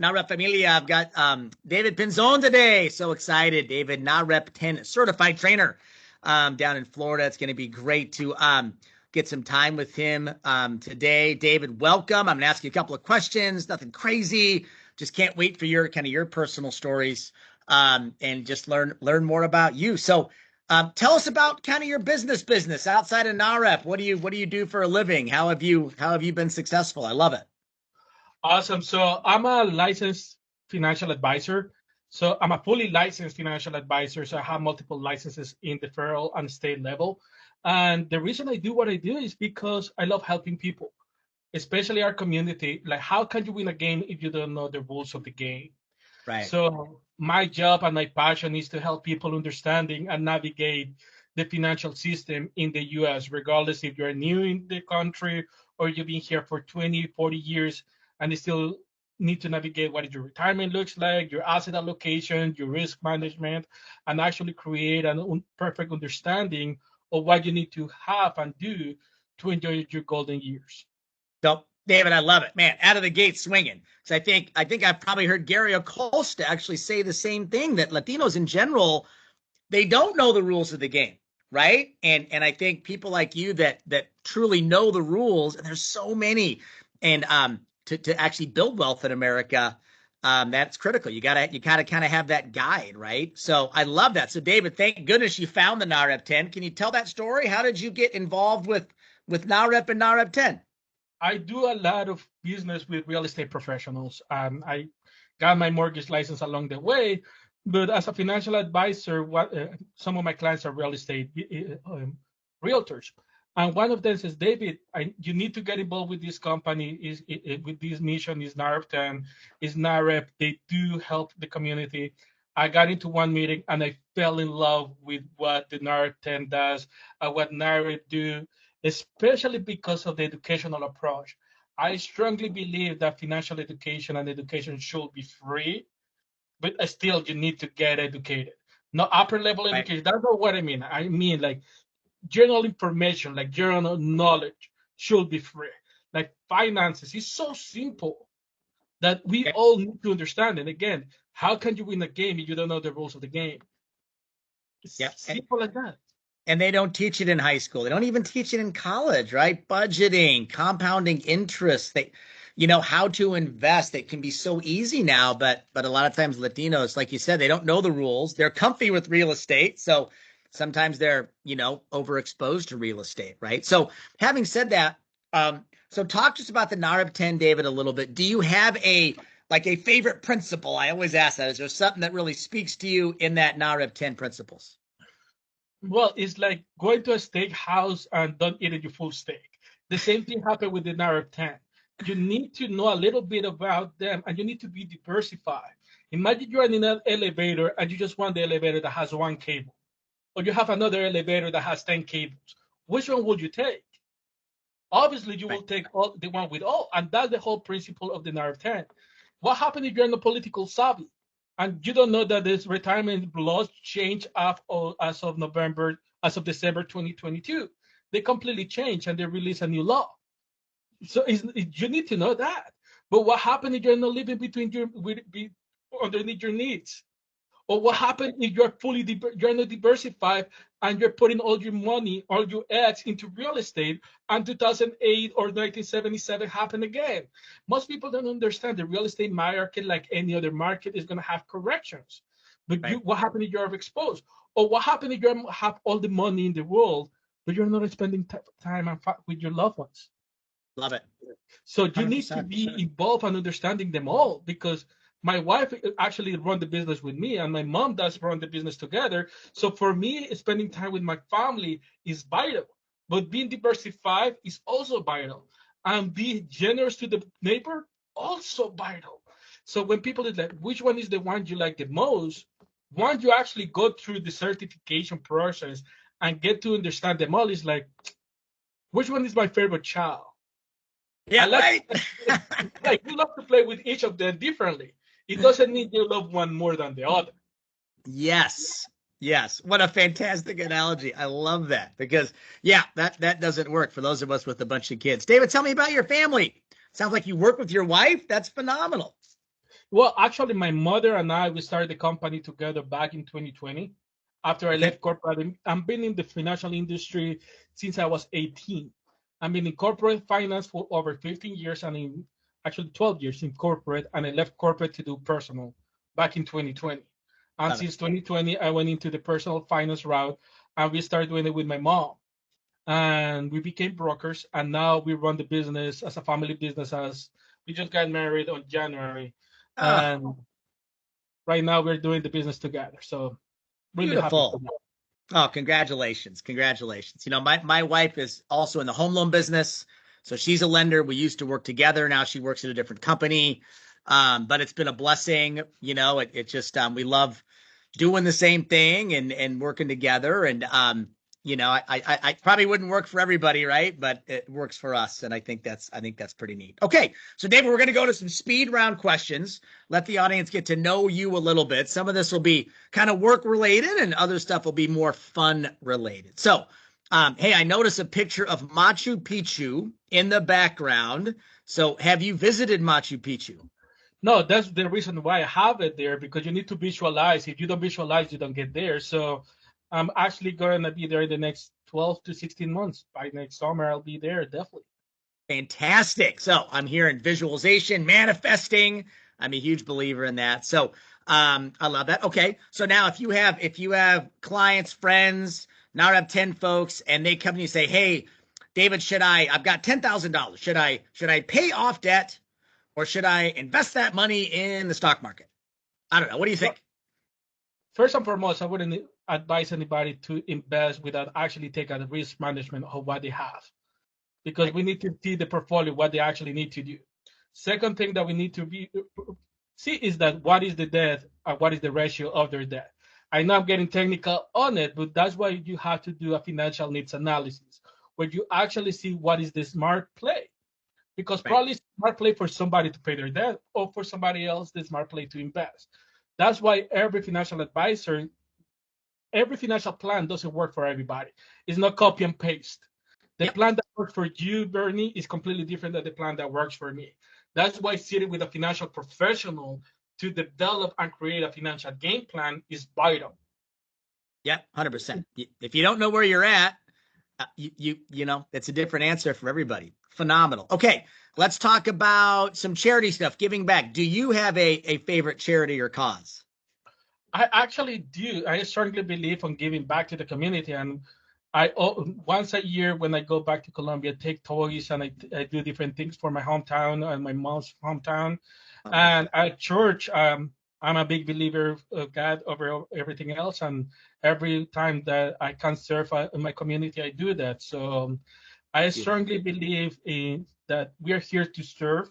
NAHREP Familia. I've got David Pinzon today. So excited. David, NAHREP 10 certified trainer down in Florida. It's going to be great to get some time with him today. David, welcome. I'm going to ask you a couple of questions. Nothing crazy. Just can't wait for your personal stories and just learn more about you. So tell us about kind of your business outside of NAHREP. What do you do for a living? How have you been successful? I love it. Awesome. So I'm a licensed financial advisor. So I'm a fully licensed financial advisor. So I have multiple licenses in the federal and state level. And the reason I do what I do is because I love helping people, especially our community. Like, how can you win a game if you don't know the rules of the game? Right. So my job and my passion is to help people understanding and navigate the financial system in the US, regardless if you're new in the country or you've been here for 20, 40 years and you still need to navigate what your retirement looks like, your asset allocation, your risk management, and actually create a perfect understanding of what you need to have and do to enjoy your golden years. So, David, I love it, man. Out of the gate swinging. Because I think I've probably heard Gary Acosta actually say the same thing, that Latinos in general, they don't know the rules of the game, right? And I think people like you that truly know the rules, and there's so many, and to actually build wealth in America, that's critical. You gotta kind of have that guide, right? So I love that. So David, thank goodness you found the NAHREP 10. Can you tell that story? How did you get involved with NAHREP and NAHREP 10? I do a lot of business with real estate professionals. I got my mortgage license along the way, but as a financial advisor, some of my clients are real estate realtors. And one of them says, David, you need to get involved with this company, with this mission, is NAHREP 10, is NAHREP. They do help the community. I got into one meeting and I fell in love with what the NAHREP 10 does, what NAHREP do, especially because of the educational approach. I strongly believe that financial education and education should be free, but still you need to get educated. Not upper level education. Right. That's not what I mean. I mean like general information, like general knowledge should be free. Like finances is so simple that we all need to understand. And again, how can you win a game if you don't know the rules of the game? It's simple like that. And they don't teach it in high school. They don't even teach it in college, right? Budgeting, compounding interest, how to invest. It can be so easy now, but a lot of times Latinos, like you said, they don't know the rules. They're comfy with real estate. So sometimes they're, overexposed to real estate, right? So having said that, so talk to us about the NAHREP 10, David, a little bit. Do you have a favorite principle? I always ask that. Is there something that really speaks to you in that NAHREP 10 principles? Well, it's like going to a steakhouse and don't eat your full steak. The same thing happened with the NAHREP 10. You need to know a little bit about them and you need to be diversified. Imagine you're in an elevator and you just want the elevator that has one cable, or you have another elevator that has 10 cables. Which one would you take? Obviously, you will take the one with all, and that's the whole principle of the NAHREP 10. What happens if you're not political savvy? And you don't know that this retirement laws change as of December 2022. They completely change and they release a new law. So you need to know that. But what happens if you're not living underneath your needs? Or what happens if you're not diversified and you're putting all your money, all your eggs into real estate, and 2008 or 1977 happened again? Most people don't understand the real estate market, like any other market, is going to have corrections. But what happens if you're exposed? Or what happens if you have all the money in the world, but you're not spending time with your loved ones? Love it. So you need to be involved and understanding them all, because my wife actually run the business with me and my mom does run the business together. So for me, spending time with my family is vital, but being diversified is also vital. And be generous to the neighbor, also vital. So when people is like, which one is the one you like the most? Once you actually go through the certification process and get to understand them all, is like, which one is my favorite child? Yeah, like you love to play with each of them differently. It doesn't mean you love one more than the other. Yes. What a fantastic analogy. I love that, because that doesn't work for those of us with a bunch of kids. David, tell me about your family. Sounds like you work with your wife. That's phenomenal. Well, actually, my mother and I, we started the company together back in 2020. After I Okay. left corporate, I've been in the financial industry since I was 18. I've been in corporate finance for over 15 years and in actually 12 years in corporate. And I left corporate to do personal back in 2020. And Love it. since 2020, I went into the personal finance route and we started doing it with my mom. And we became brokers. And now we run the business as a family business as we just got married on January. Ah, And right now we're doing the business together. So really happy for beautiful. that. Oh, congratulations. Congratulations. My wife is also in the home loan business. So she's a lender. We used to work together. Now she works at a different company. But it's been a blessing. It just we love doing the same thing and working together. And I probably wouldn't work for everybody, right? But it works for us, and I think that's pretty neat. Okay, so David, we're going to go to some speed round questions. Let the audience get to know you a little bit. Some of this will be kind of work related, and other stuff will be more fun related. So, hey, I noticed a picture of Machu Picchu in the background. So, have you visited Machu Picchu? No, that's the reason why I have it there because you need to visualize. If you don't visualize, you don't get there. So I'm actually going to be there in the next 12 to 16 months. By next summer, I'll be there definitely. Fantastic. So I'm hearing visualization, manifesting. I'm a huge believer in that. So I love that. Okay. So now if you have clients, friends, now I have 10 folks and they come to you and say, hey, David, I've got $10,000. Should I pay off debt or should I invest that money in the stock market? I don't know. What do you Well, think? first and foremost, I wouldn't advise anybody to invest without actually taking a risk management of what they have because Right. we need to see the portfolio, what they actually need to do. Second thing that we need to see is that what is the debt and what is the ratio of their debt. I know I'm getting technical on it, but that's why you have to do a financial needs analysis where you actually see what is the smart play. Because Right. probably smart play for somebody to pay their debt or for somebody else, the smart play to invest. That's why every financial plan doesn't work for everybody. It's not copy and paste. The Yep. plan that works for you, Bernie, is completely different than the plan that works for me. That's why sitting with a financial professional to develop and create a financial game plan is vital. Yep. 100%. If you don't know where you're at, it's a different answer for everybody. Phenomenal. Okay, let's talk about some charity stuff, giving back. Do you have a favorite charity or cause? I actually do. I strongly believe on giving back to the community, and once a year when I go back to Colombia, take toys and I do different things for my hometown and my mom's hometown. Okay. And at church, I'm a big believer of God over everything else, and every time that I can serve in my community, I do that. So I Beautiful. strongly believe in that we are here to serve,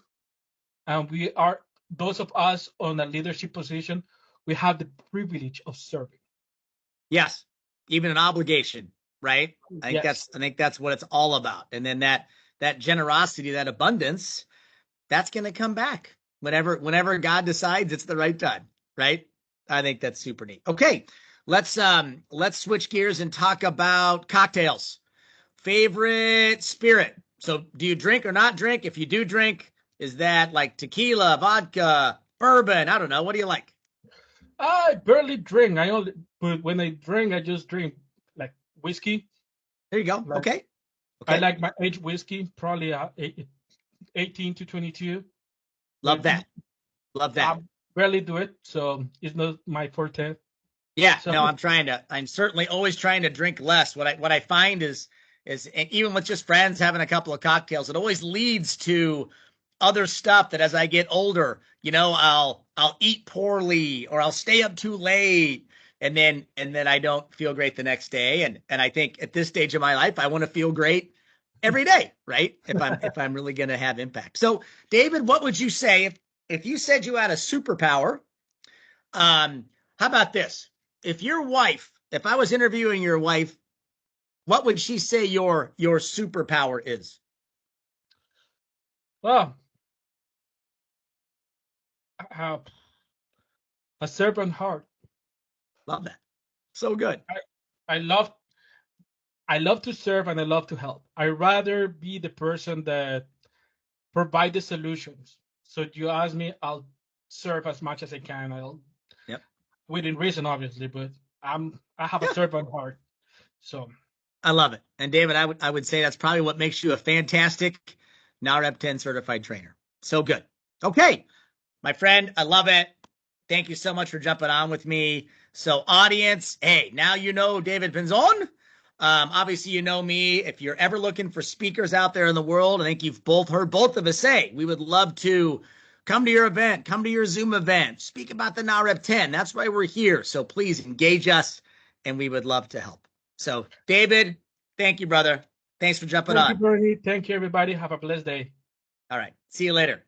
and we are those of us on a leadership position. We have the privilege of serving. Yes, even an obligation, right? I think Yes. that's I think that's what it's all about. And then that generosity, that abundance, that's going to come back whenever God decides it's the right time, right? I think that's super neat. Okay, let's switch gears and talk about cocktails. Favorite spirit. So do you drink or not drink? If you do drink, is that like tequila, vodka, bourbon? I don't know. What do you like? I barely drink. But when I drink, I just drink like whiskey. There you go. Like Okay. I Okay. like my aged whiskey, probably 18 to 22. Love But that. Love that. I barely do it, so it's not my forte. Yeah, So no, I'm certainly always trying to drink less. What I find is and even with just friends having a couple of cocktails, it always leads to other stuff that as I get older, I'll eat poorly or I'll stay up too late and then I don't feel great the next day. And I think at this stage of my life, I want to feel great every day, right? If I'm really gonna have impact. So David, what would you say if you said you had a superpower? How about this? If I was interviewing your wife, what would she say your superpower is? well, I have a servant heart. Love that. So good. I, I love I love to serve and I love to help. I rather be the person that provide the solutions. So you ask me, I'll serve as much as I can. Yep. Within reason, obviously, but I have a servant heart. So I love it. And David, I would say that's probably what makes you a fantastic NAHREP 10 certified trainer. So good. Okay, my friend, I love it. Thank you so much for jumping on with me. So, audience, hey, now you know David Pinzon. Obviously, you know me. If you're ever looking for speakers out there in the world, I think you've both heard both of us say we would love to come to your event, come to your Zoom event, speak about the NAHREP 10. That's why we're here. So please engage us, and we would love to help. So, David, thank you, brother. Thanks for jumping thank you, on. Bernie. Thank you, everybody. Have a blessed day. All right. See you later.